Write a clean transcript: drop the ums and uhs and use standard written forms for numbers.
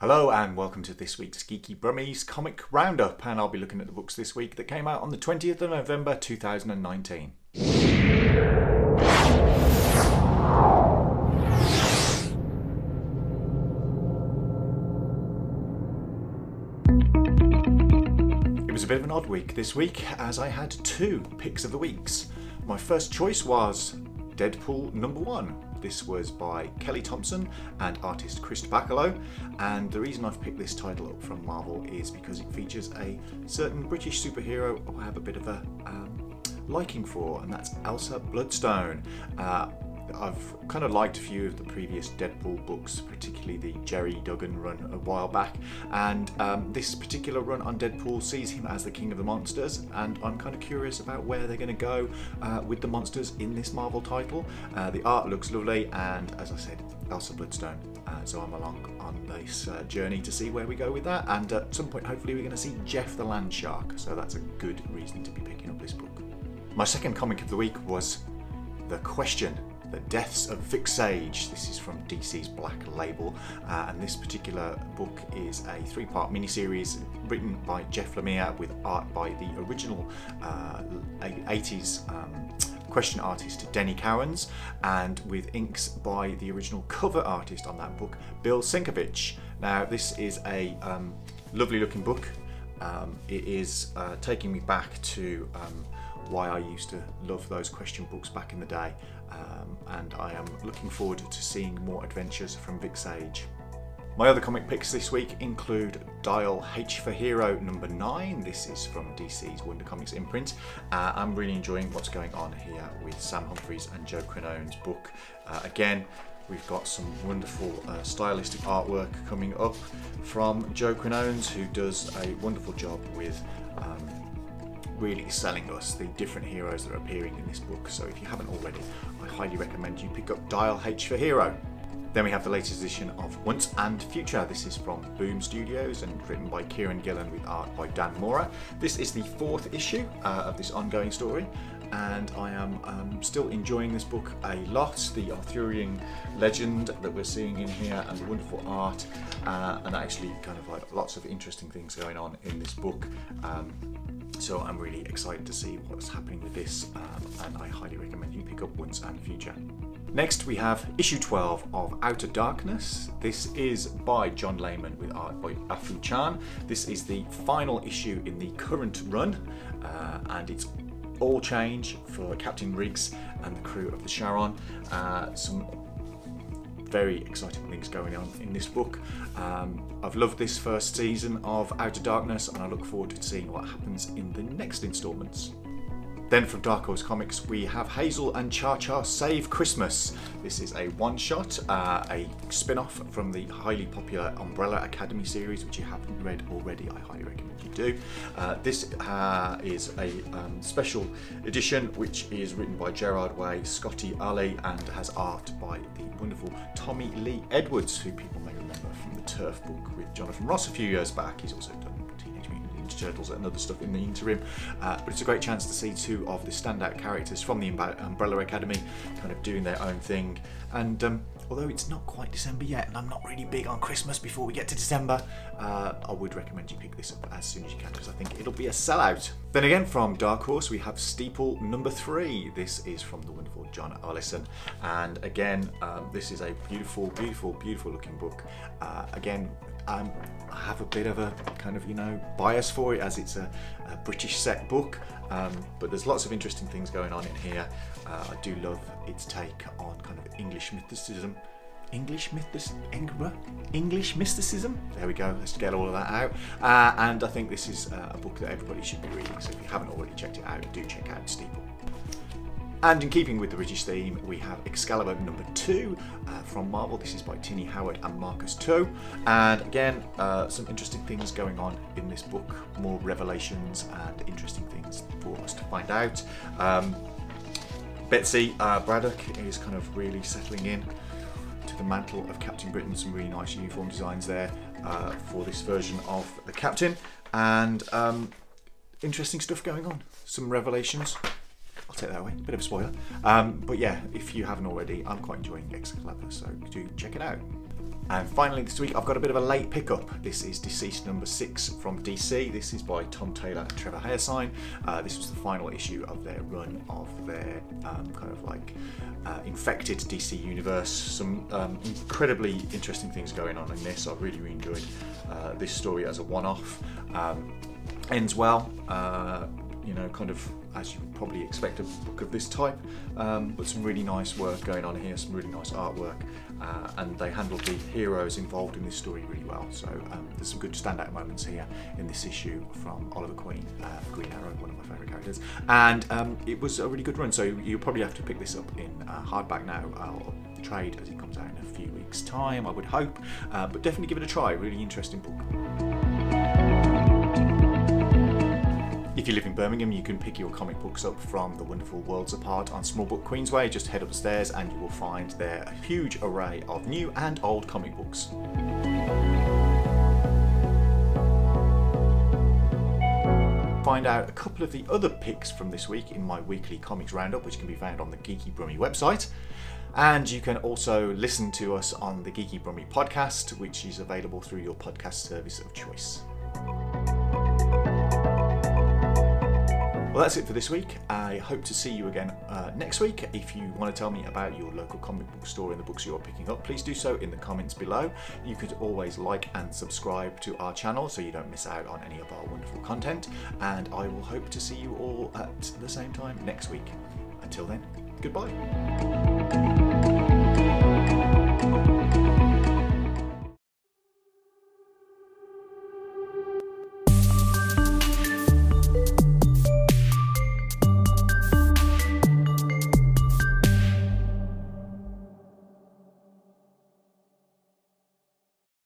Hello and welcome to this week's Geeky Brummie's Comic Roundup, and I'll be looking at the books this week that came out on the 20th of November 2019. It was a bit of an odd week this week as I had two picks of the weeks. My first choice was Deadpool #1. This was by Kelly Thompson and artist Chris Bacalo, and the reason I've picked this title up from Marvel is because it features a certain British superhero I have a bit of a liking for, and that's Elsa Bloodstone. I've kind of liked a few of the previous Deadpool books, particularly the Jerry Duggan run a while back, and this particular run on Deadpool sees him as the king of the monsters, and I'm kind of curious about where they're going to go with the monsters in this Marvel title. The art looks lovely, and as I said, Elsa Bloodstone, so I'm along on this journey to see where we go with that, and at some point hopefully we're going to see Jeff the Land Shark, so that's a good reason to be picking up this book. My second comic of the week was The Question: The Deaths of Vic Sage. This is from DC's Black Label, and this particular book is a three-part miniseries written by Jeff Lemire with art by the original 80s Question artist Denny Cowens, and with inks by the original cover artist on that book, Bill Sienkiewicz. Now this is a lovely looking book. It is taking me back to why I used to love those Question books back in the day, and I am looking forward to seeing more adventures from Vic Sage. My other comic picks this week include Dial H for Hero #9. This is from DC's Wonder Comics imprint. I'm really enjoying what's going on here with Sam Humphries and Joe Cronone's book. Again, we've got some wonderful stylistic artwork coming up from Joe Cronone's, who does a wonderful job with really selling us the different heroes that are appearing in this book. So if you haven't already, I highly recommend you pick up Dial H for Hero. Then we have the latest edition of Once and Future. This is from Boom Studios and written by Kieran Gillen with art by Dan Mora. This is the 4th issue of this ongoing story, and I am still enjoying this book a lot. The Arthurian legend that we're seeing in here, and the wonderful art, and actually kind of like lots of interesting things going on in this book. So I'm really excited to see what's happening with this, and I highly recommend you pick up Once and Future. Next we have issue 12 of Outer Darkness. This is by John Layman with art by Afu Chan. This is the final issue in the current run, and it's all change for Captain Riggs and the crew of the Charon. Some very exciting things going on in this book. I've loved this first season of Outer Darkness, and I look forward to seeing what happens in the next instalments. Then from Dark Horse Comics we have Hazel and Cha-Cha Save Christmas. This is a one-shot, a spin-off from the highly popular Umbrella Academy series, which you haven't read already, I highly recommend you do. This is a special edition which is written by Gerard Way, Scotty Ali, and has art by the wonderful Tommy Lee Edwards, who people may remember from the Turf book with Jonathan Ross a few years back. He's also done Teenage Mutant Ninja Turtles and other stuff in the interim, but it's a great chance to see two of the standout characters from the Umbrella Academy kind of doing their own thing. And although it's not quite December yet, and I'm not really big on Christmas before we get to December, I would recommend you pick this up as soon as you can, because I think it'll be a sellout. Then again from Dark Horse we have Steeple #3. This is from the wonderful John Arlison, and again this is a beautiful looking book. Again, I have a bit of a kind of bias for it, as it's a British set book, but there's lots of interesting things going on in here. I do love its take on kind of English mysticism. English mysticism? There we go, let's get all of that out. And I think this is a book that everybody should be reading, so if you haven't already checked it out, do check out Steeple. And in keeping with the British theme, we have Excalibur #2 from Marvel. This is by Tinny Howard and Marcus Toe. And again, some interesting things going on in this book. More revelations and interesting things for us to find out. Betsy Braddock is kind of really settling in to the mantle of Captain Britain. Some really nice uniform designs there for this version of the Captain. And interesting stuff going on. Some revelations. I'll take that away, bit of a spoiler. But yeah, if you haven't already, I'm quite enjoying Excalibur, so do check it out. And finally this week I've got a bit of a late pickup. This is DCeased number 6 from DC. This is by Tom Taylor and Trevor Hairsine. This was the final issue of their run of their kind of like infected DC universe. Some incredibly interesting things going on in this. I really enjoyed this story as a one-off. Ends well, you know, kind of as you would probably expect a book of this type, but some really nice work going on here, some really nice artwork, and they handled the heroes involved in this story really well. So there's some good standout moments here in this issue from Oliver Queen, Green Arrow, one of my favourite characters, and it was a really good run. So you'll probably have to pick this up in hardback now, or trade as it comes out in a few weeks' time, I would hope, but definitely give it a try. Really interesting book. If you live in Birmingham, you can pick your comic books up from the wonderful Worlds Apart on Small Book Queensway. Just head upstairs and you will find there a huge array of new and old comic books. Find out a couple of the other picks from this week in my weekly comics roundup, which can be found on the Geeky Brummie website. And you can also listen to us on the Geeky Brummie podcast, which is available through your podcast service of choice. Well, that's it for this week. I hope to see you again next week. If you want to tell me about your local comic book store and the books you're picking up, please do so in the comments below. You could always like and subscribe to our channel so you don't miss out on any of our wonderful content. And I will hope to see you all at the same time next week. Until then, goodbye.